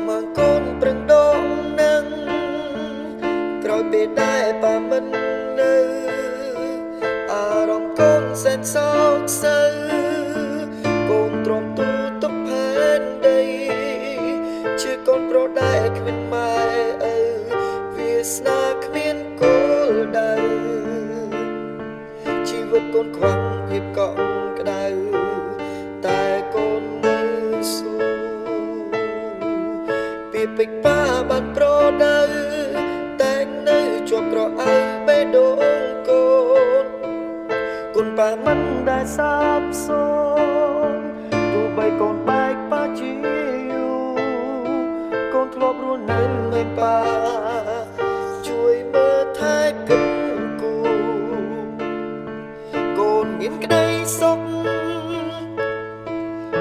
មកូនប្រឹងដងនឹងក្រោយពេលដែលប៉ាមិននៅអារម្មណ៍កូនសែនសោកសៅកូនទ្រាំទូទុកផែនដីជាកូនប្រុសដែលគ្មានម៉ែឪវាសនាគ្មានគោលដៅជីវិតកូនខ្វាំងភាពកក់ក្ដៅតែកូននៅស៊ូពីពេចប៉ាបានប្រដៅតែនៅជាប់ក្រអៅបេះដូងកូនគុណប៉ាមិនដែលសាបសូន្យទោះបីកូនបែកប៉ាជាយូរកូនធ្លាប់រស់នៅនឹងប៉ាជួយមើលថែគិតគូកូនមានក្តីសុខ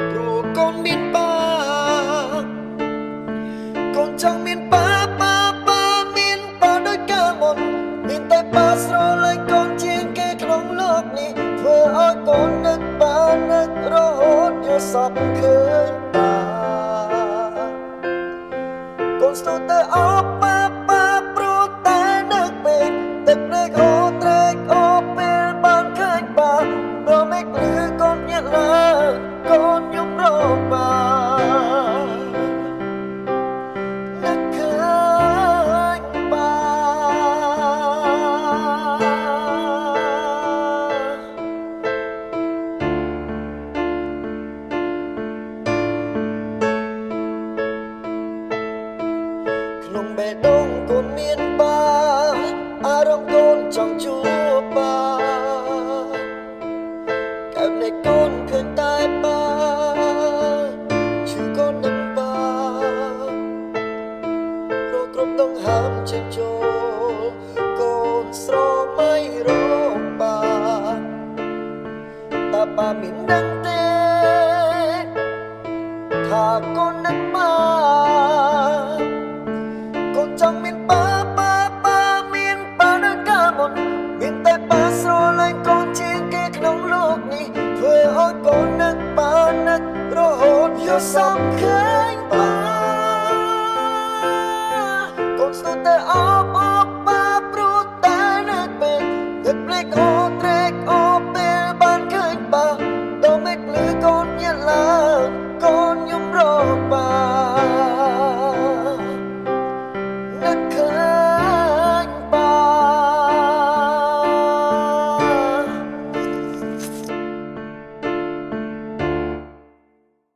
ព្រោះកូនមានប៉ាកូនចង់មានប៉ាមានប៉ាដូចកាលមុនមានតែប៉ាស្រឡាញ់កូនជាងគេក្នុងโลกនេះធ្វើឲ្យកូននឹកប៉ានឹករហូតយល់សពឃើញប៉ាកូនស្ទុះតែអបប៉ាព្រោះតែនឹកពេកទឹកភ្នែកអូត្រេកអូពេលបានឃើញប៉ាព្រោះមិនលឺកូនញាក់ឡើងកូនយំរកប៉ាក្នុងបេះដូងកូនមានប៉ាអារម្មណ៍កូនចង់ជួបប៉ាកើតនៃកូនឃើញតែប៉ាឈឺកូននឹងប៉ារកគ្រប់ដងហាមជិះចូលកូនស្រមៃរកប៉ាតែប៉ាមានដឹងទេថាកូននឹងប៉ាចង់មានប៉ាមានប៉ាដូចកាលមុនមានតែប៉ាស្រឡាញ់កូនជាងគេក្នុងโลกនេះធ្វើឲ្យកូននឹកប៉ានឹករហូតយល់សពឃើញប៉ាកូនស្ទុះតែអ